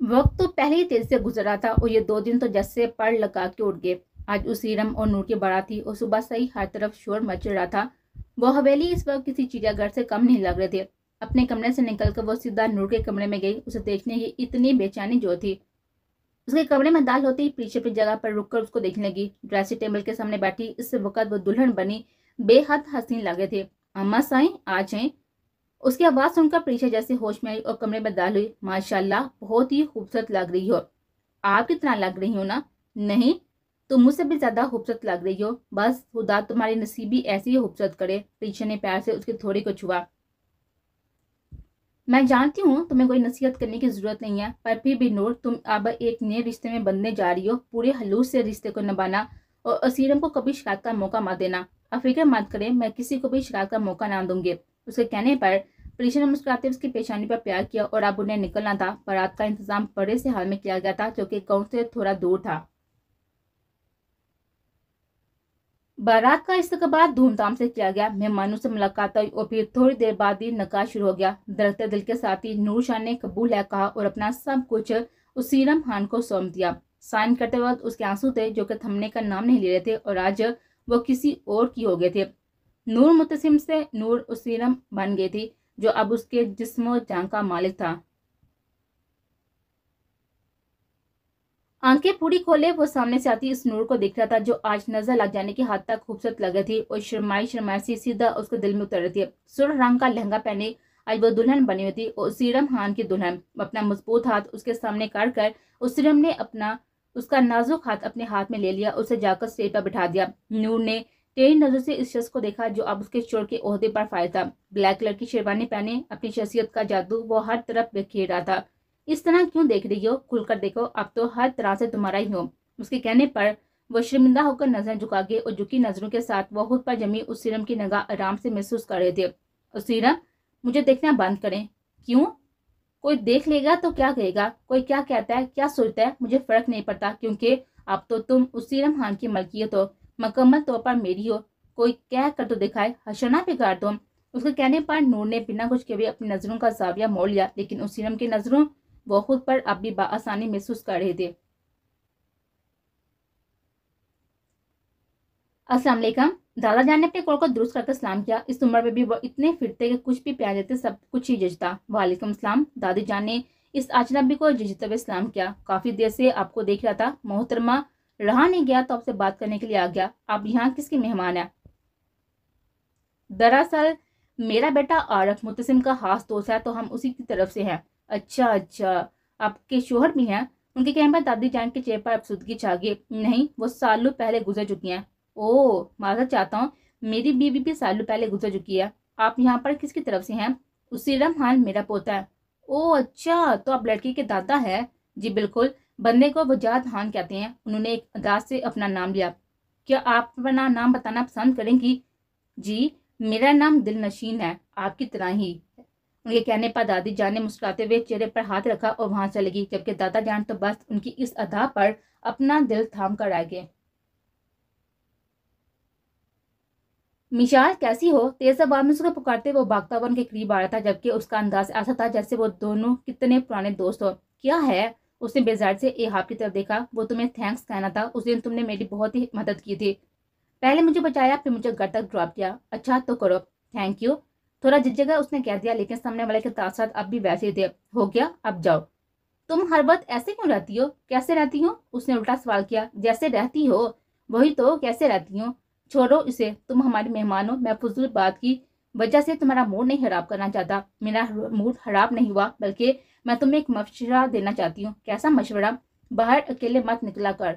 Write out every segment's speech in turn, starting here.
वक्त तो पहले ही तेज से गुजर रहा था और ये 2 दिन तो जैसे पड़ लगा के उठ गए। आज उसीरम और नूर की बारात थी और सुबह से ही हर तरफ शोर मच रहा था। वो हवेली इस वक्त किसी चिड़ियाघर से कम नहीं लग रहे थे। अपने कमरे से निकलकर वो सीधा नूर के कमरे में गई। उसे देखने की इतनी बेचैनी जो थी। उसके कमरे में दाल होते ही पीछे अपनी जगह पर रुककर उसको देखने लगी। ड्रेसिंग टेबल के सामने बैठी इस वक्त वो दुल्हन बनी बेहद हसीन लगे थे। अम्मा साईं आज हैं। उसकी आवाज सुनकर प्रीशा जैसे होश में आई और कमरे में दाल हुई। माशाल्लाह बहुत ही खूबसूरत लग रही हो। आप कितना लग रही हो ना? नहीं, तुम मुझसे भी ज्यादा खूबसूरत लग रही हो। बस खुदा तुम्हारी नसीबी ऐसी ही खूबसूरत करे। प्रीशा ने प्यार से उसकी थोड़ी को छुआ। मैं जानती हूँ तुम्हें कोई नसीहत करने की जरूरत नहीं है, पर फिर भी नूर, तुम अब एक नए रिश्ते में बंधने जा रही हो। पूरे हलूस से रिश्ते को निभाना और असीरम को कभी शिकायत का मौका मत देना। अब फिक्र मत करें, मैं किसी को भी शिकायत का मौका ना दूंगी। उसके कहने पर प्रीशा ने मुस्कुराते उसकी पेशानी पर प्यार किया और अब उन्हें निकलना था। बारात का इंतजाम बड़े से हाल में किया गया था जो कि गांव से थोड़ा दूर था। बारात का इस्तकबाल धूमधाम से किया गया। मेहमानों से मुलाकात हुई और फिर थोड़ी देर बाद ही नकाह शुरू हो गया। धड़कते दिल के साथ ही नूर शाह ने कबूल है कहा और अपना सब कुछ उसीरम खान को सौंप दिया। साइन करते वक्त उसके आंसू थे जो कि थमने का नाम नहीं ले रहे थे और आज वो किसी और की हो गए थे। नूर मुतसिम से नूर उसीरम बन गई थी जो अब उसके जिस्म जान का मालिक था। आंखें पूरी खोले वो सामने से आती इस नूर को देख रहा था जो आज नजर लग जाने की हद तक खूबसूरत लग रही थी और शर्माई शर्माई सी सीधा उसके दिल में उतर रही थी। सुर्ख रंग का लहंगा पहने आज वो दुल्हन बनी हुई थी और सीरम खान की दुल्हन। अपना मजबूत हाथ उसके सामने कर कर सीरम ने अपना उसका नाजुक हाथ अपने हाथ में ले लिया। उसे जाकर स्टेज पर बिठा दिया। नूर ने तेज नजर से इस शख्स को देखा जो अब उसके चोर के ओहदे पर फायदा था। ब्लैक कलर की शेरवानी पहने अपनी शख्सियत का जादू वो हर तरफ बिखेर रहा था। इस तरह क्यों देख रही हो? खुलकर देखो, अब तो हर तरह से तुम्हारा ही हो। उसके कहने पर वो शर्मिंदा होकर नजर झुका गए और झुकी नजरों के साथ वो खुद पर जमी उस सीरम की निगाह आराम से महसूस कर रहे थे। उस सीरम, मुझे देखना बंद करें। क्यों? कोई देख लेगा तो क्या कहेगा? कोई क्या कहता है, क्या सोचता है, मुझे फर्क नहीं पड़ता, क्योंकि अब तो तुम उस सीरम खान की मलकियत हो, मुकम्मल तौर पर मेरी हो। कोई कह कर तो दिखाए, हशना बिगाड़ दो। उसके कहने पर नूर ने बिना कुछ के भी अपनी नजरों का जाविया मोड़ लिया, लेकिन उस सीरम की नजरों वो खुद पर अब भी बाआसानी महसूस कर रहे थे। अस्सलाम वालेकुम। दादा जान ने अपने कॉल को दुरुस्त करके सलाम किया। इस उम्र में भी वो इतने फिरते कि कुछ भी प्यार देते, सब कुछ ही जचता। वालेकुम सलाम। दादी जान ने इस अजनबी को जचते हुए सलाम किया। काफी देर से आपको देख रहा था मोहतरमा, रहा नहीं गया तो आपसे बात करने के लिए आ गया। आप यहाँ किसके मेहमान है? दरअसल मेरा बेटा आरफ मुतसिम का खास दोस्त है, तो हम उसी की तरफ से हैं। अच्छा अच्छा, आपके शोहर भी हैं? उनके कहने पर दादी जान के चेहरे पर अफसुदगी छा गई। नहीं, वो सालों पहले गुजर चुकी हैं। ओह, माजरत चाहता हूँ, मेरी बीवी भी सालों पहले गुजर चुकी है। आप यहाँ पर किसकी तरफ से हैं? उसीरम खान मेरा पोता है। ओह अच्छा, तो आप लड़की के दादा है? जी बिल्कुल। बंदे को वजाद खान कहते हैं। उन्होंने एक अंदाज से अपना नाम लिया। क्या आप अपना नाम बताना पसंद करेंगी? जी, मेरा नाम दिलनशीन है, आपकी तरह ही। उनके कहने पर दादी जान ने मुस्कुराते हुए चेहरे पर हाथ रखा और वहां चली गई, जबकि दादा जान तो बस उनकी इस अदा पर अपना दिल थाम कर रह गए। मिशाल कैसी हो? तेज आवाज में उसको पुकारते वो भागता हुआ उनके करीब आ रहा था, जबकि उसका अंदाज ऐसा था जैसे वो दोनों कितने पुराने दोस्त हो। क्या है? उसने बेजार से एहाब की तरफ देखा। वो तुम्हें थैंक्स कहना था। उस दिन तुमने मेरी बहुत ही मदद की थी। पहले मुझे बचाया, फिर मुझे घर तक ड्रॉप किया। अच्छा तो करो, थैंक यू। थोड़ा झिझका उसने कह दिया, लेकिन सामने वाले के साथ अब भी वैसे ही थे। हो गया, अब जाओ। तुम हर वक्त ऐसे क्यों रहती हो? कैसे रहती हो? उसने उल्टा सवाल किया। जैसे रहती हो वही तो, कैसे रहती हो? छोड़ो इसे, तुम हमारे मेहमान हो। मैं फजूल बात की वजह से तुम्हारा मूड नहीं खराब करना चाहता। मेरा मूड खराब नहीं हुआ, बल्कि मैं तुम्हें एक मशवरा देना चाहती हूँ। कैसा मशवरा? बाहर अकेले मत निकला कर,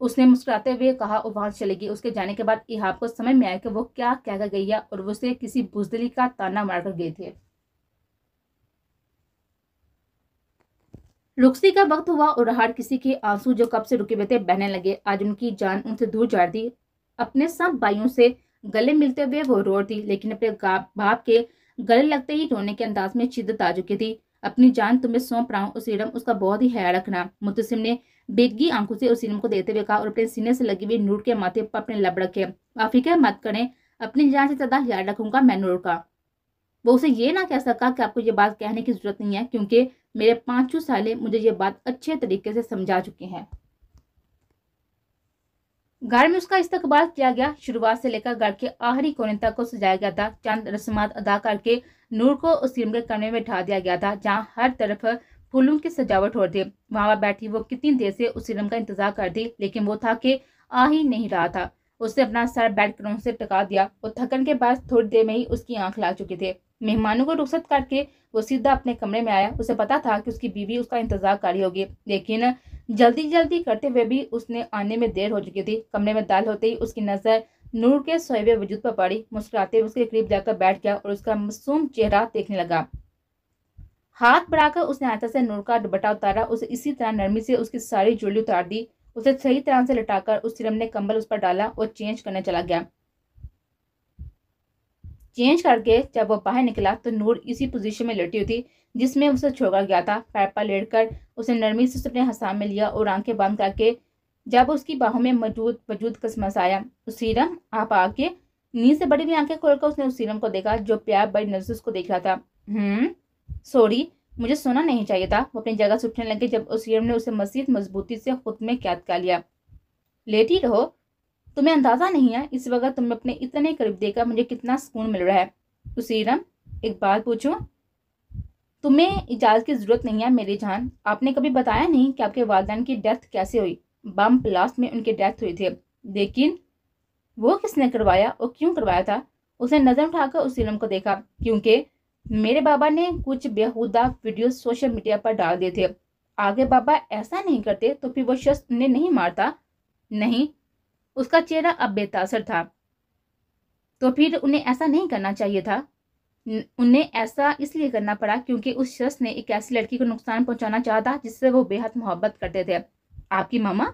उसने मुस्कुराते हुए कहा और वहां चली गई। उसके जाने के बाद इहाब को समझ में आया कि वो क्या कहकर गई है और वो उसे किसी बुजदिली का ताना मारकर गए थे। रुखसी का वक्त हुआ और हर किसी के आंसू जो कब से रुके हुए थे बहने लगे। आज उनकी जान उनसे दूर जा रही थी। अपने सब भाइयों से गले मिलते हुए वो रो रही थी, लेकिन अपने बाप के गले लगते ही रोने के अंदाज में शिद्दत आ चुकी थी। अपनी जान तुम्हें सौंप रहा हूँ उसीरम, उसका बहुत ही ख्याल रखना। मुतसिम ने बेगी आंखों से उसीरम को देखते हुए कहा और अपने सीने से लगी हुई नूर के माथे पर अपने लब रखे। आप फिक्र मत करें, अपनी जान से ज्यादा ख्याल रखूंगा मैं नूर का। وہ اسے یہ نہ کہہ سکا کہ آپ کو یہ بات کہنے کی ضرورت نہیں ہے کیونکہ میرے 5 سالے مجھے یہ بات اچھے طریقے سے سمجھا چکے ہیں۔ گھر میں اس کا استقبال کیا گیا۔ شروعات سے لے کر گھر کے آخری کونے تک کو سجایا گیا تھا۔ چند رسومات ادا کر کے نور کو اسیرم کے کمرے میں بٹھا دیا گیا تھا جہاں ہر طرف پھولوں کی سجاوٹ ہو رہی تھی۔ وہاں بیٹھی وہ کتنی دیر سے اسیرم کا انتظار کرتی لیکن وہ تھا کہ آ ہی نہیں رہا تھا۔ اس نے اپنا سر بیڈ کرون سے ٹکا دیا اور تھکن کے بعد تھوڑی دیر میں ہی اس کی آنکھ لگ چکی تھی۔ مہمانوں کو رخصت کر کے وہ سیدھا اپنے کمرے میں آیا۔ اسے پتا تھا کہ اس کی بیوی اس کا انتظار کر رہی ہوگی لیکن جلدی کرتے ہوئے بھی اس نے آنے میں دیر ہو چکی تھی۔ کمرے میں داخل ہوتے ہی اس کی نظر نور کے سوئے ہوئے وجود پر پڑی۔ مسکراتے ہوئے اس کے قریب جا کر بیٹھ گیا اور اس کا معصوم چہرہ دیکھنے لگا۔ ہاتھ بڑھا کر اس نے آہستہ سے نور کا دوپٹہ اتارا۔ اسے اسی طرح نرمی سے اس کی ساری جویلری اتار دی۔ اسے صحیح طرح سے لٹا کر اس سیرم نے کمبل اس پر ڈالا اور چینج کرنے چلا گیا۔ چینج کر کے جب وہ باہر نکلا تو نور اسی پوزیشن میں لیٹی ہوئی تھی جس میں اسے چھوڑ کر گیا تھا۔ پیر پر لیٹ کر اسے نرمی سے اپنے ہسام میں لیا اور آنکھیں بند کر کے جب اس کی باہوں میں موجود وجود کسمسایا۔ اسیرم آپ آ کے نیند سے بڑی ہوئی آنکھیں کھول کر اس نے اسیرم کو دیکھا جو پیار بڑی نظر سے اس کو دیکھ رہا تھا۔ سوری، مجھے سونا نہیں چاہیے تھا۔ وہ اپنی جگہ سے اٹھنے لگے جب اسیرم نے اسے مزید مضبوطی سے خود میں قید کر لیا۔ لیٹی رہو، تمہیں اندازہ نہیں ہے اس وقت تمہیں اپنے اتنے قریب دیکھ کر مجھے کتنا سکون مل رہا ہے۔ اسیرم، ایک بات پوچھوں؟ تمہیں اجازت کی ضرورت نہیں ہے میری جان۔ آپ نے کبھی بتایا نہیں کہ آپ کے والدین کی ڈیتھ کیسے ہوئی؟ بم بلاسٹ میں ان کی ڈیتھ ہوئی تھی، لیکن وہ کس نے کروایا اور کیوں کروایا تھا؟ اس نے نظر اٹھا کر اسیرم کو دیکھا۔ کیونکہ میرے بابا نے کچھ بےہودہ ویڈیو سوشل میڈیا پر ڈال دیے تھے۔ آگے بابا ایسا نہیں کرتے تو پھر وہ شخص انہیں نہیں مارتا؟ نہیں، اس کا چہرہ اب بے تاثر تھا۔ تو پھر انہیں ایسا نہیں کرنا چاہیے تھا۔ انہیں ایسا اس لیے کرنا پڑا کیونکہ اس شخص نے ایک ایسی لڑکی کو نقصان پہنچانا چاہا جس سے وہ بے حد محبت کرتے تھے۔ آپ کی ماما؟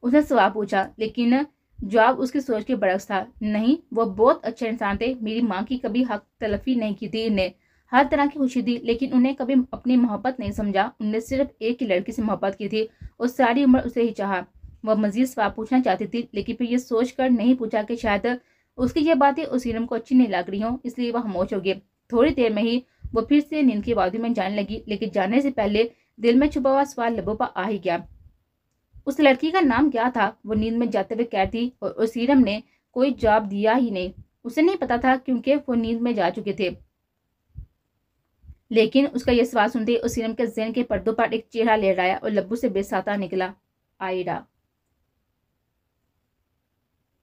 اس نے سوال پوچھا لیکن جواب اس کی سوچ کے برعکس تھا۔ نہیں، وہ بہت اچھے انسان تھے۔ میری ماں کی کبھی حق تلفی نہیں کی تھی، انہیں ہر طرح کی خوشی دی لیکن انہیں کبھی اپنی محبت نہیں سمجھا۔ انہیں صرف ایک ہی لڑکی سے محبت کی تھی اور ساری عمر اسے ہی چاہا۔ وہ مزید سوال پوچھنا چاہتی تھی لیکن پھر یہ سوچ کر نہیں پوچھا کہ شاید اس کی یہ باتیں اسیرم کو اچھی نہیں لگ رہی ہوں، اس لیے وہ خاموش ہو گئی۔ تھوڑی دیر میں ہی وہ پھر سے نیند کی وادی میں جانے لگی لیکن جانے سے پہلے دل میں چھپا ہوا سوال لبوں پر آ ہی گیا۔ اس لڑکی کا نام کیا تھا؟ وہ نیند میں جاتے ہوئے کہتی تھی اور اسیرم نے کوئی جواب دیا ہی نہیں۔ اسے نہیں پتا تھا کیونکہ وہ نیند میں جا چکے تھے۔ لیکن اس کا یہ سوال سنتے اسیرم کے ذہن کے پردوں پر ایک چہرہ لہرایا اور لبوں سے بے ساتا نکلا، آئرا۔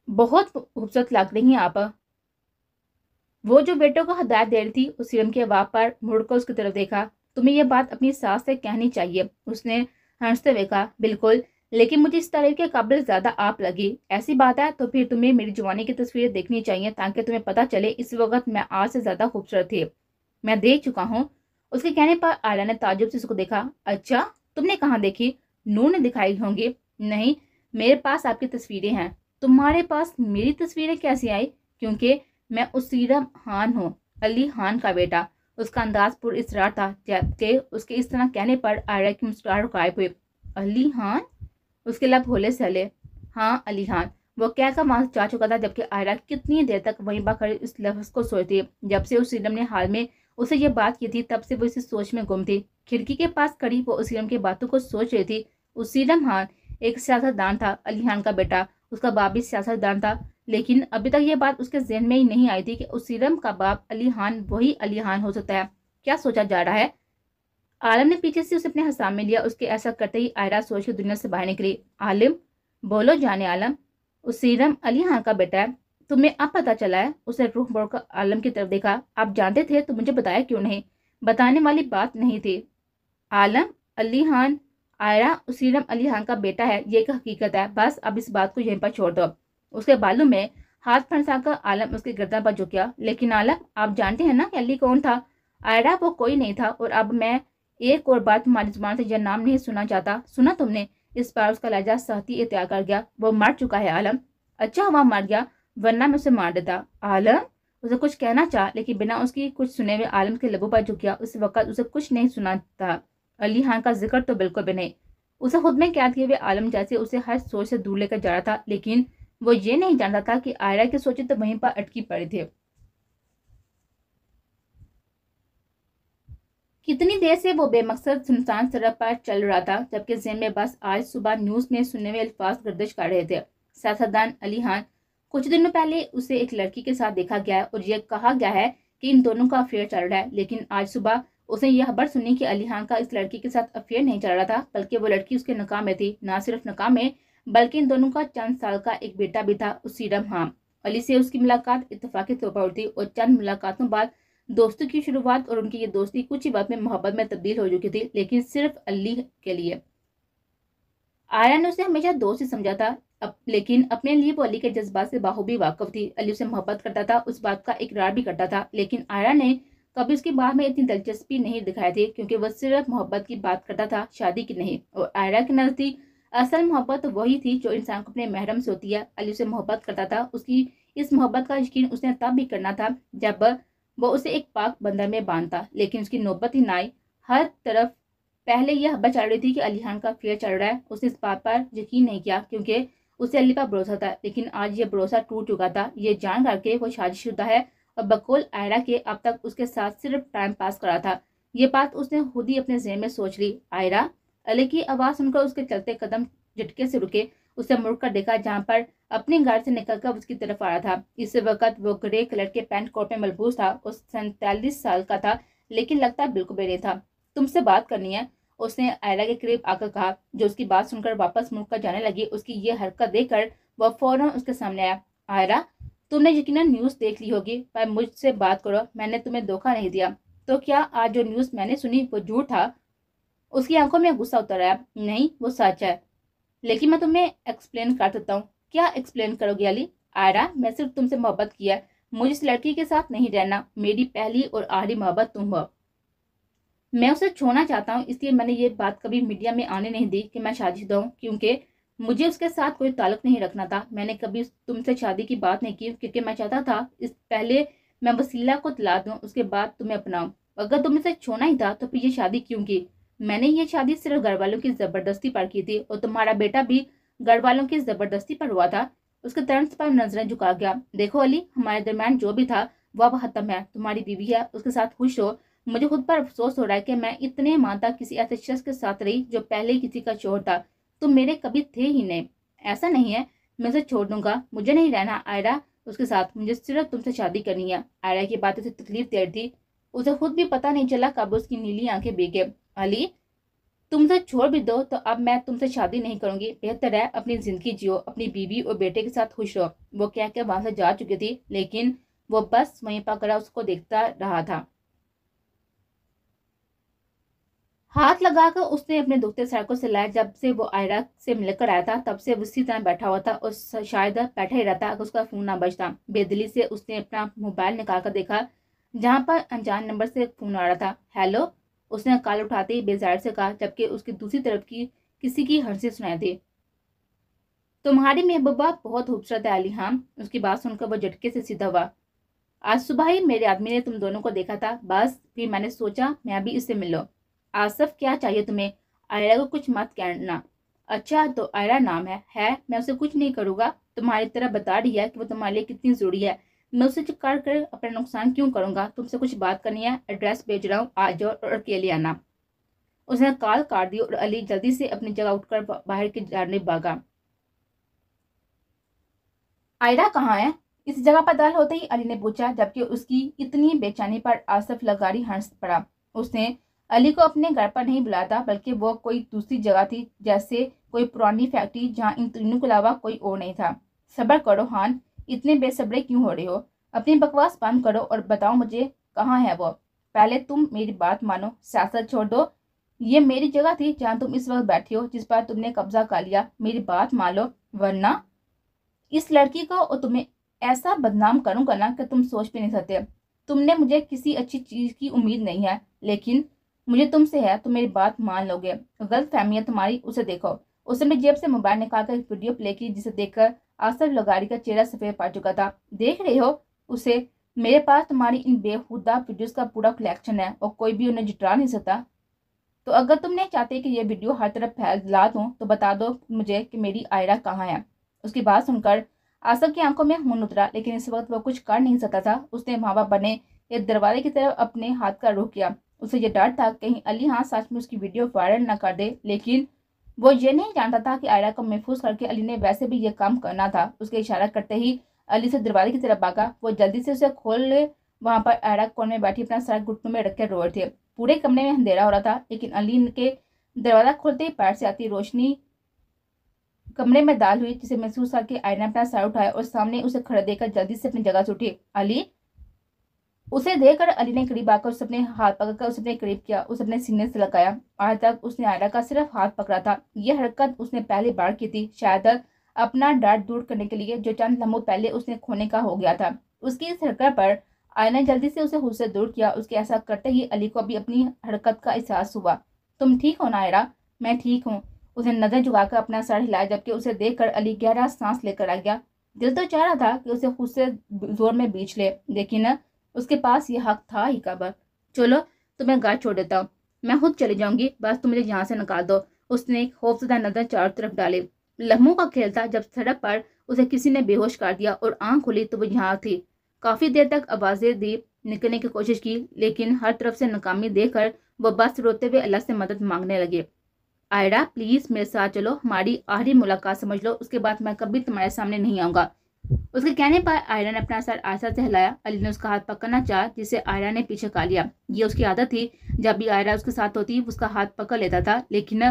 بہت خوبصورت لگ رہی ہیں آپ۔ وہ جو بیٹوں کو ہدایت دے رہی تھی اسیرم کے آواز پر مڑ کر اس کی طرف دیکھا۔ تمہیں یہ بات اپنی ساس سے کہنی چاہیے، اس نے ہنستے ہوئے کہا۔ بالکل، لیکن مجھے اس تعریف کے قابل زیادہ آپ لگی۔ ایسی بات ہے تو پھر تمہیں میری جوانی کی تصویریں دیکھنی چاہیے تاکہ تمہیں پتہ چلے اس وقت میں آج سے زیادہ خوبصورت تھی۔ میں دیکھ چکا ہوں۔ اس کے کہنے پر آئرا نے تعجب سے اس کو دیکھا۔ اچھا، تم نے کہاں دیکھی؟ نور نے دکھائی ہوں گی۔ نہیں، میرے پاس آپ کی تصویریں ہیں۔ تمہارے پاس میری تصویریں کیسی آئی؟ کیونکہ میں اسیرم خان ہوں، علی خان کا بیٹا۔ اس کا انداز پر اصرار تھا جبکہ اس کے اس طرح کہنے پر آئرا کی مسکراہٹ غائب ہوئی۔ علی خان؟ اس کے لب ہولے سے ہلے۔ ہاں، علی خان، وہ کہہ کر وہاں جا چکا تھا جبکہ آئرا کتنی دیر تک وہیں پر کھڑی اس لفظ کو سوچتی۔ جب سے اسیرم نے حال میں اسے یہ بات کی تھی تب سے وہ اسی سوچ میں گم تھی۔ کھڑکی کے پاس کھڑی وہ اسیرم کی باتوں کو سوچ رہی تھی۔ اسیرم خان ایک سیاستدان تھا، علی خان کا بیٹا۔ اس کا باپ بھی سیاستدان تھا لیکن ابھی تک یہ بات اس کے ذہن میں ہی نہیں آئی تھی کہ اسیرم کا باپ علی خان وہی علی خان ہو سکتا ہے۔ کیا سوچا جا رہا ہے؟ عالم نے پیچھے سے اسے اپنے ہسام میں لیا۔ اس کے ایسا کرتے ہی آئرا سوچ کی دنیا سے باہر نکلی۔ عالم، بولو جانے عالم، اسیرم علی خان کا بیٹا ہے، تمہیں اب پتا چلا ہے؟ اسے روح موڑ کر عالم کی طرف دیکھا۔ آپ جانتے تھے تو مجھے بتایا کیوں نہیں؟ بتانے والی بات نہیں تھی عالم۔ علی خان، آئرا اسیرم علی خان کا بیٹا ہے، یہ ایک حقیقت ہے۔ بس اب اس بات کو یہیں پر چھوڑ دو۔ اس کے بالوں میں ہاتھ پھنسا کر عالم اس کی گردن پر جھک گیا۔ لیکن عالم، آپ جانتے ہیں نا کہ علی کون تھا؟ آئرا، وہ کوئی نہیں تھا اور اب میں ایک اور بار تمہاری زبان سے یہ نام نہیں سننا چاہتا۔ سنا تم نے؟ اس بار اس کا لہجہ سختی اختیار کر گیا۔ وہ مر چکا ہے عالم۔ اچھا ہوا مر گیا، ورنہ میں اسے مار دیتا۔ عالم اسے کچھ کہنا چاہا لیکن بنا اس کی کچھ سنے ہوئے عالم کے لبوں پر جھک گیا۔ اس وقت اسے کچھ نہیں سنا تھا، علی خان کا ذکر تو بالکل بھی نہیں۔ اسے خود میں قید کیے ہوئے عالم جیسے اسے ہر سوچ سے دور لے کر جا رہا تھا لیکن وہ یہ نہیں جانتا تھا کہ آئرا کی سوچیں تو وہیں پر اٹکی پڑی تھی۔ कितनी देर से वो बेमकसद सुनसान सड़क पर चल रहा था, जबकि ज़हन में बस आज सुबह न्यूज़ में सुनने में अल्फाज गर्दिश कर रहे थे। सियासतदान अली खान, कुछ दिनों पहले उसे एक लड़की के साथ देखा गया और ये कहा गया है कि इन दोनों का अफेयर चल रहा है, लेकिन आज सुबह उसने यह खबर सुनी कि अली खान का इस लड़की के साथ अफेयर नहीं चल रहा था, बल्कि वो लड़की उसके निकाह में थी। ना सिर्फ निकाह में, बल्कि इन दोनों का चंद साल का एक बेटा भी था, सीरम खान। अली से उसकी मुलाकात इत्तेफाकी तौर पर हुई थी और चंद मुलाकातों बाद दोस्ती की शुरुआत, और उनकी ये दोस्ती कुछ ही वक्त में मोहब्बत में तब्दील हो चुकी थी, लेकिन सिर्फ अली के लिए। आयरा ने उसे हमेशा दोस्त ही समझा था, लेकिन अपने लिए वो अली के जज्बात से बाखूबी वाकिफ थी। अली उसे मोहब्बत करता था, उस बात का इकरार भी करता था, लेकिन आयरा ने कभी उसकी बात में इतनी दिलचस्पी नहीं दिखाई थी, क्योंकि वह सिर्फ मोहब्बत की बात करता था, शादी की नहीं। और आयरा के नजदीक असल मोहब्बत वही थी जो इंसान को अपने महरम से होती है। अली उसे मोहब्बत करता था, उसकी इस मोहब्बत का यकीन उसने तब भी करना था जब वो उसे एक पाक बंदर में बांधता, लेकिन उसकी नौबत ही ना आई। हर तरफ पहले यह खबर चल रही थी कि अली खान का अफेयर चल रहा है। उसने इस बात पर यकीन नहीं किया, क्योंकि उसे अली पर भरोसा था, लेकिन आज ये भरोसा टूट चुका था। ये जान करके वो शादीशुदा है और बकौल आयरा के अब तक उसके साथ सिर्फ टाइम पास करा था। ये बात उसने खुद ही अपने ज़हन में सोच ली। आयरा, अली की आवाज़ सुनकर उसके चलते कदम झटके से रुके। उसे मुड़कर देखा, जहाँ पर अपने घर से निकलकर उसकी तरफ आ रहा था। इस वक्त वो ग्रे कलर के पैंट कोट में मलबूस था। वो 47 साल का था, लेकिन लगता बिल्कुल भी नहीं था। तुमसे बात करनी है, उसने आयरा के करीब आकर कहा, जो उसकी बात सुनकर वापस मुड़कर जाने लगी। उसकी ये हरकत देखकर वह फौरन उसके सामने आया। आयरा, तुमने यकीनन न्यूज़ देख ली होगी, पर मुझसे बात करो, मैंने तुम्हें धोखा नहीं दिया। तो क्या आज जो न्यूज़ मैंने सुनी वो झूठ था? उसकी आंखों में गुस्सा उतर आया। नहीं, वो सच है, लेकिन मैं तुम्हें एक्सप्लेन कर सकता हूँ। क्या एक्सप्लेन करोगे अली? आयरा, मैं सिर्फ तुमसे मोहब्बत किया है, मुझे इस लड़की के साथ नहीं रहना। मेरी पहली और आखिरी मोहब्बत तुम हो। मैं उसे छोड़ना चाहता हूँ, इसलिए मैंने ये बात कभी मीडिया में आने नहीं दी कि मैं शादीशुदा हूँ, क्योंकि मुझे उसके साथ कोई ताल्लुक नहीं रखना था। मैंने कभी तुमसे शादी की बात नहीं की, क्योंकि मैं चाहता था इस पहले मैं वसीला को तला दूँ, उसके बाद तुम्हें अपनाऊँ। अगर तुम इसे छोड़ना ही था तो फिर ये शादी क्यों की? मैंने ये शादी सिर्फ घर वालों की जबरदस्ती पर की थी, और तुम्हारा बेटा भी घर वालों की जबरदस्ती पर हुआ था। उसके तर्ज पर नजरें झुका गया। देखो अली, हमारे दरमियान जो भी था वह खत्म है। तुम्हारी बीवी है, उसके साथ खुश हो। मुझे खुद पर अफसोस हो रहा है कि मैं इतने माह तक किसी ऐसे शख्स के साथ रही जो पहले ही किसी का शौहर था। तुम मेरे कभी थे ही नहीं। ऐसा नहीं है, मैं उसे छोड़ दूंगा। मुझे नहीं रहना आयरा उसके साथ, मुझे सिर्फ तुमसे शादी करनी है। आयरा की बातें से तकलीफ दे रही थी। उसे खुद भी पता नहीं चला कब उसकी नीली आंखें भीगे। अली, तुमसे छोड़ भी दो तो अब मैं तुमसे शादी नहीं करूंगी। बेहतर है अपनी जिंदगी जियो, अपनी बीवी और बेटे के साथ खुश रहो। वो कहकर वहां से जा चुकी थी, लेकिन वो बस वहीं पर खड़ा उसको देखता रहा था। हाथ लगाकर उसने अपने दुखते सर को सहलाया। जब से वो आयरा से मिलकर आया था, तब से उसी तरह बैठा हुआ था, और शायद बैठा ही रहता अगर उसका फोन ना बजता। बेदिली से उसने अपना मोबाइल निकाल कर देखा, जहां पर अनजान नंबर से फोन आ रहा था। हेलो, उसने कॉल उठाते ही बेजार से कहा, जबकि उसकी दूसरी तरफ की किसी की हंसी सुनाई दी। तुम्हारी महबूबा बहुत खूबसूरत है अली खान। उसकी बात सुनकर वो झटके से सीधा हुआ। आज सुबह ही मेरे आदमी ने तुम दोनों को देखा था, बस फिर मैंने सोचा मैं भी इससे मिल लूं। आसफ, क्या चाहिए तुम्हें? आयरा को कुछ मत कहना। अच्छा, तो आयरा नाम है, मैं उसे कुछ नहीं करूंगा। तुम्हारी तरह बता रही है कि वो तुम्हारे लिए कितनी जरूरी है। मैं उसे कर कर अपना नुकसान क्यों करूंगा? तुमसे कुछ बात करनी है, एड्रेस भेज रहा हूँ, आ जाओ और अकेले आना। उसने कॉल काट दी और अली जल्दी से अपनी जगह उठकर बाहर की जाने भागा। आयरा कहाँ है? इस जगह पर दाल होते ही अली ने पूछा, जबकि उसकी इतनी बेचैनी पर आसफ लगारी हंस पड़ा। उसने अली को अपने घर पर नहीं बुलाया था, बल्कि वो कोई दूसरी जगह थी, जैसे कोई पुरानी फैक्ट्री जहाँ इन तीनों के अलावा कोई और नहीं था। सब्र करो हान, इतने बेसब्रे क्यों हो रहे हो? अपनी बकवास बंद करो और बताओ मुझे कहाँ है वो। पहले तुम मेरी बात मानो, सियासत छोड़ दो। ये मेरी जगह थी जहाँ तुम इस वक्त बैठी हो, जिस पर तुमने कब्जा कर लिया। मेरी बात मान लो, वरना इस लड़की को और तुम्हें ऐसा बदनाम करूंगा ना कि तुम सोच भी नहीं सकते। तुमने मुझे किसी अच्छी चीज की उम्मीद नहीं है, लेकिन मुझे तुमसे है, तो मेरी बात मान लोगे। गलत फहमी है तुम्हारी, उसे देखो। उसने जेब से मोबाइल निकालकर एक वीडियो प्ले की, जिसे देखकर आसफ लगारी का चेहरा सफेद पड़ चुका था। देख रहे हो उसे? मेरे पास तुम्हारी इन बेहुदा वीडियोस का पूरा कलेक्शन है, और कोई भी उन्हें जुटा नहीं सकता। तो अगर तुम नहीं चाहते कि ये वीडियो हर तरफ फैला दूं, तो बता दो मुझे कि मेरी आयरा कहाँ है। उसकी बात सुनकर आसफ की आंखों में खून उतरा, लेकिन इस वक्त वो कुछ कर नहीं सकता था। उसने वहां बने एक दरवाजे की तरफ अपने हाथ का रुख किया। उसे ये डर था कहीं अली खान सच में उसकी वीडियो वायरल न कर दे, लेकिन वो ये नहीं जानता था कि आयरा को महफूज करके अली ने वैसे भी ये काम करना था। उसके इशारा करते ही अली से दरवाजे की तरफ भागा। वो जल्दी से उसे खोल ले। वहां पर आयरा कोने में बैठी अपना सर घुटनों में रख कर रो रहे थे। पूरे कमरे में अंधेरा हो रहा था, लेकिन अली के दरवाजा खोलते ही पैर से आती रोशनी कमरे में दाल हुई, जिसे महसूस करके आयरा ने अपना सर उठाया और सामने उसे खड़ा देखकर जल्दी से अपनी जगह से उठी। अली उसे देखकर अली ने करीब आकर उसे अपने हाथ पकड़कर उसे अपने करीब किया, उसे अपने सीने से लगाया। आज तक उसने आयरा का सिर्फ हाथ पकड़ा था। यह हरकत उसने पहली बार की थी, शायद अपना डर दूर करने के लिए जो चंद लम्हों पहले उसने खोने का हो गया था। उसकी इस हरकत पर आयरा ने जल्दी से उसे खुद से दूर किया। उसके ऐसा करते ही अली को भी अपनी हरकत का एहसास हुआ। तुम ठीक हो ना आयरा? मैं ठीक हूँ। उसने नजर झुकाकर अपना सर हिलाया, जबकि उसे देखकर अली गहरा सांस लेकर आ गया। दिल तो चाह रहा था कि उसे खुद से जोर में बींच ले, लेकिन उसके पास ये हक था ही कब। चलो तुम्हें घर छोड़ देता हूँ, मैं खुद चली जाऊंगी, बस तुम मुझे यहाँ से निकाल दो। उसने एक खौफजदा नजर चारों तरफ डाली। लम्हों का खेल था जब सड़क पर उसे किसी ने बेहोश कर दिया और आंख खुली तो वो यहाँ थी। काफी देर तक आवाजें दी, निकलने की कोशिश की, लेकिन हर तरफ से नाकामी देखकर वो बस रोते हुए अल्लाह से मदद मांगने लगे। आयरा प्लीज मेरे साथ चलो, हमारी आखिरी मुलाकात समझ लो, उसके बाद मैं कभी तुम्हारे सामने नहीं आऊंगा। उसके कहने पर आयरा ने अपना सर आशा से हिलाया। अली ने उसका हाथ पकड़ना चाहा, जिसे आयरा ने पीछे खा लिया। ये उसकी आदत थी, जब भी आयरा उसके साथ होती उसका हाथ पकड़ लेता था, लेकिन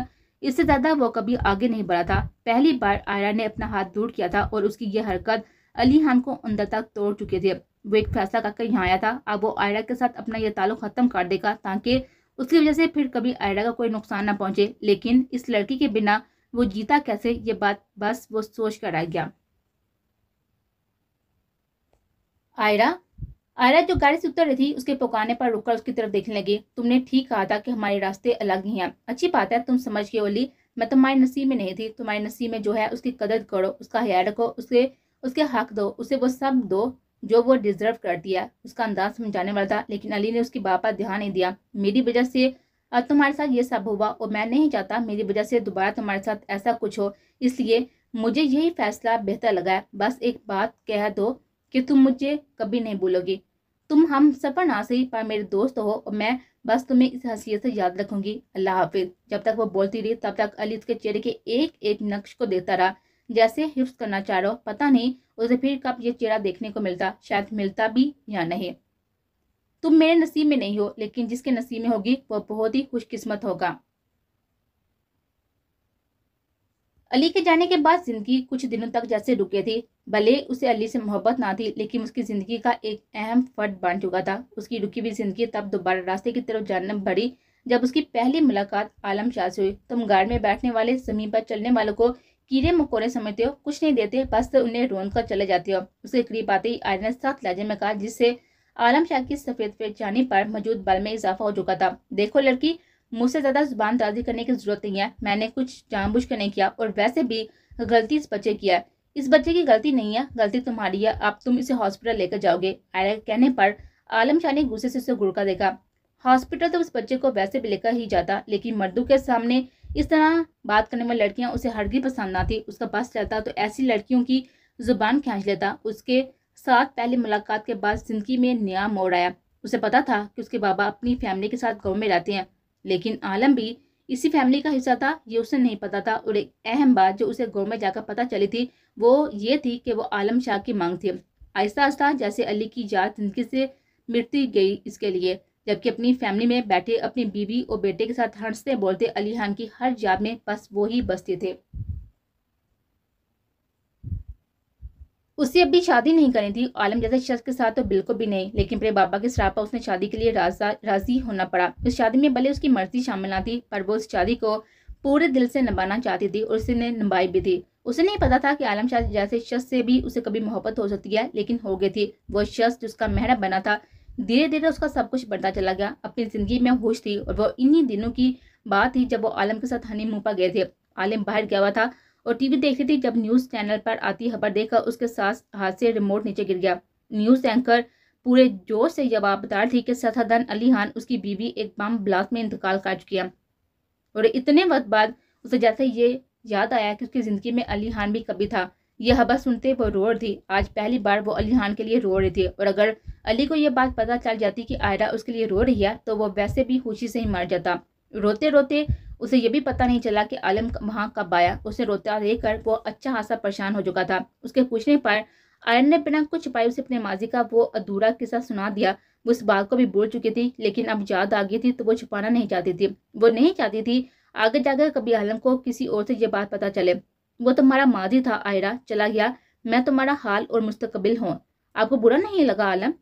इससे ज्यादा वो कभी आगे नहीं बढ़ा था। पहली बार आयरा ने अपना हाथ दूर किया था और उसकी यह हरकत अली खान को अंदर तक तोड़ चुकी थी। वो एक फैसला करके यहाँ आया था, अब वो आयरा के साथ अपना यह ताल्लुक खत्म कर देगा, ताकि उसकी वजह से फिर कभी आयरा का कोई नुकसान न पहुंचे। लेकिन इस लड़की के बिना वो जीता कैसे, ये बात बस वो सोच कर रह गया। आयरा जो गाड़ी से उतर रही थी, उसके पुकारने पर रुककर उसकी तरफ देखने लगी। तुमने ठीक कहा था कि हमारे रास्ते अलग ही हैं। अच्छी बात है, तुम समझ गए ओली। मैं तुम्हारे नसीब में नहीं थी। तुम्हारे नसीब में जो है उसकी कदर करो, उसका ख्याल रखो, उसके हक दो, उसे वो सब दो जो वो डिजर्व करती है। उसका अंदाज समझाने वाला था, लेकिन अली ने उसकी बात पर ध्यान नहीं दिया। मेरी वजह से अब तुम्हारे साथ ये सब हुआ और मैं नहीं चाहता मेरी वजह से दोबारा तुम्हारे साथ ऐसा कुछ हो, इसलिए मुझे यही फैसला बेहतर लगा है। बस एक बात कह दो कि तुम मुझे कभी नहीं भूलोगी। तुम हम सफर ना सही पर मेरे दोस्त हो और मैं बस तुम्हें इस हैसियत से याद रखूंगी। अल्लाह हाफिज। जब तक वो बोलती रही तब तक अली उसके चेहरे के एक एक नक्श को देखता रहा, जैसे हिफ्ज करना चाह रहा हो। पता नहीं उसे फिर कब ये चेहरा देखने को मिलता, शायद मिलता भी या नहीं। तुम मेरे नसीब में नहीं हो, लेकिन जिसके नसीब में होगी वो बहुत ही खुशकिस्मत होगा। अली के जाने के बाद जिंदगी कुछ दिनों तक जैसे रुके थी। भले उसे अली से मोहब्बत ना थी, लेकिन उसकी जिंदगी का एक अहम फर्द बन चुका था। उसकी रुकी हुई जिंदगी तब दोबारा रास्ते की तरफ जाने बढ़ी जब उसकी पहली मुलाकात आलम शाह से हुई। तुम गाड़ी में बैठने वाले जमीन पर चलने वालों को कीड़े मकोड़े समझते हो, कुछ नहीं देते, बस उन्हें रोन कर चले जाते हो। उसके करीब आते ही आयरा ने सख्त लहजे में कहा, जिससे आलम शाह की सफेद पेचानी पर मौजूद बल में इजाफा हो चुका था। देखो लड़की, मुझसे ज्यादा जुबान दराजी करने की जरूरत नहीं है। मैंने कुछ जानबूझ कर नहीं किया, और वैसे भी गलती इस बच्चे की है। इस बच्चे की गलती नहीं है, गलती तुम्हारी है। अब तुम इसे हॉस्पिटल लेकर जाओगे। आयरा के कहने पर आलम शाह ने गुस्से से उसे घूरकर देखा। हॉस्पिटल तो उस बच्चे को वैसे भी लेकर ही जाता, लेकिन मर्दों के सामने इस तरह बात करने वाली लड़कियां उसे हरगिज़ पसंद ना थी। उसका बस चलता तो ऐसी लड़कियों की जुबान खींच लेता। उसके साथ पहली मुलाकात के बाद जिंदगी में नया मोड़ आया। उसे पता था कि उसके बाबा अपनी फैमिली के साथ गाँव में रहते हैं, लेकिन आलम भी इसी फैमिली का हिस्सा था, ये उसे नहीं पता था। और एक अहम बात जो उसे गाँव में जाकर पता चली थी वो ये थी कि वो आलम शाह की मांग थी। आहिस्ता आहिस्ता जैसे अली की याद जिंदगी से मिटती गई इसके लिए, जबकि अपनी फैमिली में बैठे अपनी बीवी और बेटे के साथ हंसते बोलते अली खान की हर याद में बस वो ही बसते थे। उसे अभी शादी नहीं करनी थी आलम जैसे शख्स के साथ, तो बिल्कुल भी नहीं, लेकिन अपने बाबा के श्राप पर उसने शादी के लिए राजी होना पड़ा। इस शादी में भले उसकी मर्जी शामिल ना थी, पर वो इस शादी को पूरे दिल से निभाना चाहती थी और उसने निभाई भी थी। उसे नहीं पता था कि आलम शाह जैसे शख्स से भी उसे कभी मोहब्बत हो सकती है, लेकिन हो गई थी। वो शख्स जिसका मेहरब बना था, धीरे धीरे उसका सब कुछ बढ़ता चला गया। अपनी जिंदगी में खुश थी, और वो इन्हीं दिनों की बात थी जब वो आलम के साथ हनीमून पर गए थे। आलम बाहर गया हुआ था और टीवी देख रही थी जब न्यूज चैनल पर आती खबर देखकर उसके साथ हाथ से रिमोट नीचे गिर गया। न्यूज एंकर पूरे जोश से जवाब बता रही थी कि सफदरजंग अली खान उसकी बीवी एक बम ब्लास्ट में इंतकाल कर चुकी है। और इतने वक्त बाद उसे जैसे ये याद आया कि उसकी जिंदगी में अली खान भी कभी था, यह खबर सुनते वो रो रही थी। आज पहली बार वो अलीहान के लिए रो रही थी, और अगर अली को ये बात पता चल जाती कि आयरा उसके लिए रो रही है तो वो वैसे भी खुशी से ही मर जाता। रोते रोते उसे ये भी पता नहीं चला कि आलम वहाँ कब आया। उसे रोता देखकर वो अच्छा खासा परेशान हो चुका था। उसके पूछने पर आयरन ने बिना कुछ छुपाए उसे अपने माजी का वो अधूरा किस्सा सुना दिया। वो इस बात को भी भूल चुकी थी, लेकिन अब याद आ गई थी तो वो छुपाना नहीं चाहती थी। वो नहीं चाहती थी आगे जाकर कभी आलम को किसी और से ये बात पता चले। वो तुम्हारा माजी था आयरा, चला गया, मैं तुम्हारा हाल और मुस्तकबिल हूँ। आपको बुरा नहीं लगा आलम?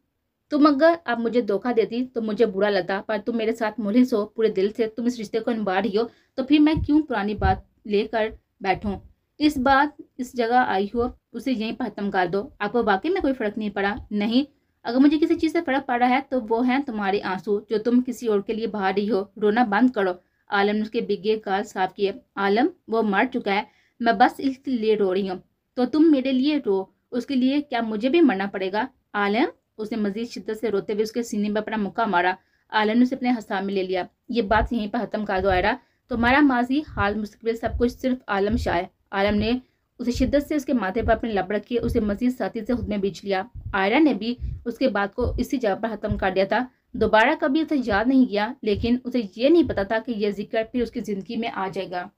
तुम अगर आप मुझे धोखा देती तो मुझे बुरा लगता, पर तुम मेरे साथ मुलिस हो पूरे दिल से, तुम इस रिश्ते को निभा रही हो, तो फिर मैं क्यों पुरानी बात लेकर बैठूं? इस जगह आई हो, उसे यहीं पर खत्म कर दो। आपको वाकई में कोई फर्क नहीं पड़ा? नहीं, अगर मुझे किसी चीज़ से फर्क पड़ रहा है तो वो है तुम्हारे आंसू जो तुम किसी और के लिए बहा रही हो। रोना बंद करो। आलम ने उसके बिगे गाल साफ किए। आलम, वो मर चुका है, मैं बस इसलिए रो रही हूँ। तो तुम मेरे लिए रो, उसके लिए क्या मुझे भी मरना पड़ेगा? आलम, उसने मजीद शिद्दत से रोते हुए उसके सीने में अपना मुक्का मारा। आलम ने उसे अपने हिसाब में ले लिया। ये बात यहीं पर खत्म कर दो आयरा। तुम्हारा माजी, हाल, मुस्तकबिल सब कुछ सिर्फ आलम शाह है। आलम ने उसे शिद्दत से उसके माथे पर अपनी लब रखी, उसे मजीद साथी से खुद में बीच लिया। आयरा ने भी उसके बात को इसी जगह पर खत्म कर दिया था। दोबारा कभी उसे याद नहीं किया, लेकिन उसे ये नहीं पता था कि यह जिक्र फिर उसकी जिंदगी में आ जाएगा।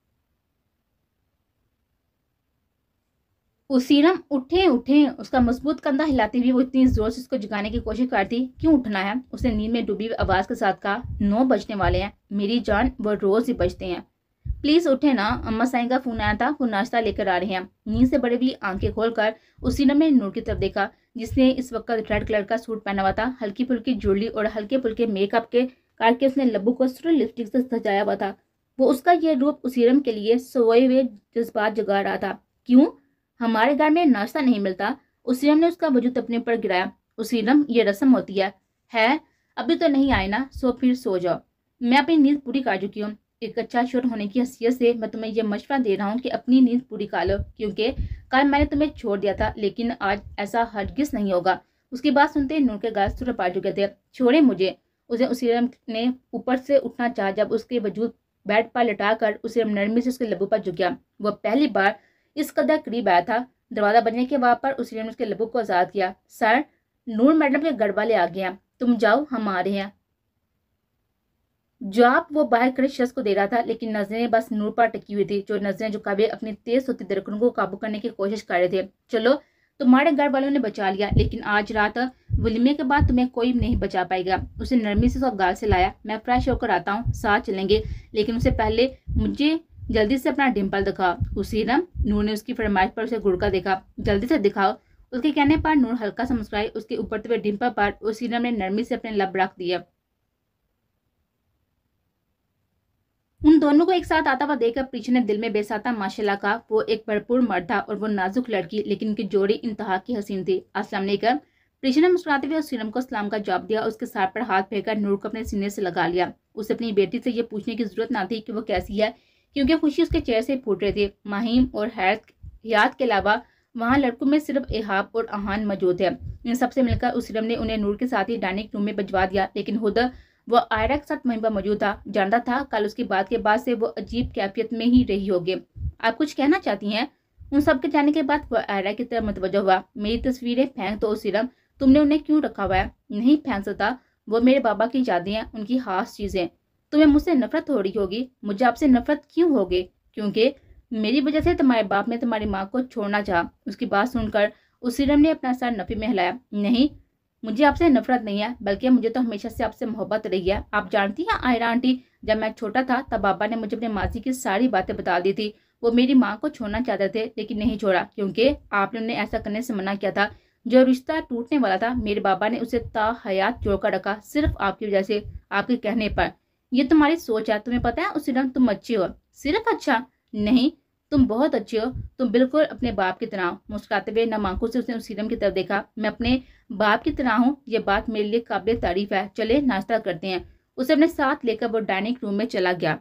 उसीरम, उठे उठे। उसका मजबूत कंधा हिलाते हुए वो इतनी जोर से उसको जगाने की कोशिश करती। क्यों उठना है? उसने नींद में डूबी हुई आवाज के साथ कहा। 9 बजने वाले हैं मेरी जान, वो रोज ही बजते हैं। प्लीज उठे ना, अम्मा साईं का फोन आया था, वो नाश्ता लेकर आ रहे हैं। नींद से बड़ी हुई आंखें खोलकर उसीरम ने नूर की तरफ देखा, जिसने इस वक्त रेड कलर का सूट पहना हुआ था। हल्की फुल्की ज्वेलरी और हल्के फुल्के मेकअप के करके उसने लब्बू को सिर्फ लिपस्टिक से सजाया हुआ था। वो उसका यह रूप उसीरम के लिए सोए हुए जज्बात जगा रहा था। क्यों? हमारे घर में नाश्ता नहीं मिलता? उसीरम ने उसका वजूद अपने ऊपर गिराया। उसीरम, ये रस्म होती है? अभी तो नहीं आए ना, सो फिर सो जाओ। मैं अपनी नींद पूरी कर चुकी हूँ। एक अच्छा शोर होने की हैसियत से मैं तुम्हें यह मशवरा दे रहा हूँ कि अपनी नींद पूरी कर लो, क्योंकि कल मैंने तुम्हें छोड़ दिया था, लेकिन आज ऐसा हरगिज नहीं होगा। उसकी बात सुनते नूर के गाल सुर पा चुके थे। छोड़े मुझे। उसे उसीरम ने ऊपर से उठना चाहा, जब उसके वजूद बेड पर लटाकर उसीरम नरमी से उसके लबू पर झुकिया। वह पहली बार इस कदर करीब आया था। दरवाजा बजने के बाद पर उसीरम ने उसके लबू को आजाद किया। सर, नूर मैडम के घर वाले आ गए हैं, तुम जाओ, हम आ रहे हैं। जवाब वो बाहर खड़े शख्स को दे रहा था, लेकिन नजरें बस नूर पर टिकी हुई थी, जो नजरें झुकावे अपनी तेज होती धड़कनों को काबू करने की कोशिश कर रहे थे। चलो, तुम्हारे घर वालों ने बचा लिया, लेकिन आज रात वलीमे के बाद तुम्हें कोई नहीं बचा पाएगा। उसे नरमी से उसका गाल से लाया। मैं फ्रेश होकर आता हूँ, साथ चलेंगे, लेकिन उससे पहले मुझे जल्दी से अपना डिम्पल दिखा। उसीरम, नूर ने उसकी फरमाइश पर उसे घुड़का देखा। जल्दी से दिखाओ। उसके कहने पर नूर हल्का सा मुस्कुराई। उसके ऊपर हुए डिम्पल पर उसीरम ने नरमी से अपने लब रख दिया। उन दोनों को एक साथ आता हुआ देखकर प्रीशा ने दिल में बेसाता माशाल्लाह कहा। वो एक भरपूर मर्द था और वो नाजुक लड़की, लेकिन उनकी जोड़ी इंतहा की हसीन थी। अस्सलाम वालेकुम। प्रीशा ने मुस्कुराते हुए उसीरम को सलाम का जवाब दिया। उसके सर पर हाथ फेरकर नूर को अपने सीने से लगा लिया। उसे अपनी बेटी से ये पूछने की जरूरत ना थी कि वो कैसी है, क्योंकि खुशी उसके चेहरे से फूट रही थी। माहिम और हयात के अलावा वहाँ लड़कों में सिर्फ एहाब और आहान मौजूद है। इन सबसे मिलकर उसीरम ने उन्हें नूर के साथ ही डाइनिंग रूम में भिजवा दिया, लेकिन खुद वो आयरा के साथ वहीं पर मौजूद था। जानता था कल उसकी बात के बाद से वो अजीब कैफियत में ही रही होगी। आप कुछ कहना चाहती हैं? उन सब के जाने के बाद वो आयरा की तरफ मुतवज्जो हुआ। मेरी तस्वीरें फेंक दो उसीरम, तुमने उन्हें क्यों रखा हुआ है? नहीं फेंक सकता, वो मेरे बाबा की यादें हैं, उनकी खास चीजें। तुम्हें मुझसे नफरत हो रही होगी। मुझे आपसे नफरत क्यों होगी? क्योंकि मेरी वजह से तुम्हारे बाप ने तुम्हारी माँ को छोड़ना चाहा। उसकी बात सुनकर उसीरम ने अपना सर नफी में हिलाया। नहीं, मुझे आपसे नफरत नहीं है, बल्कि मुझे तो हमेशा से आपसे मोहब्बत रही है। आप जानती हैं आयरा आंटी, जब मैं छोटा था तब बाबा ने मुझे अपने माजी की सारी बातें बता दी थी। वो मेरी माँ को छोड़ना चाहते थे, लेकिन नहीं छोड़ा, क्योंकि आपने उन्हें ऐसा करने से मना किया था। जो रिश्ता टूटने वाला था, मेरे बाबा ने उसे ताहयात जोड़कर रखा, सिर्फ आपकी वजह से, आपके कहने पर। ये तुम्हारी सोच है, तुम्हें पता है उसीरम, तुम अच्छी हो। सिर्फ अच्छा नहीं, तुम बहुत अच्छे हो, तुम बिल्कुल अपने बाप की तरह हो। मुस्कुराते हुए नम आंखों से उसने उसीरम की तरफ देखा। मैं अपने बाप की तरह हूँ, ये बात मेरे लिए काबिल तारीफ है। चले नाश्ता करते हैं। उसे अपने साथ लेकर वो डाइनिंग रूम में चला गया।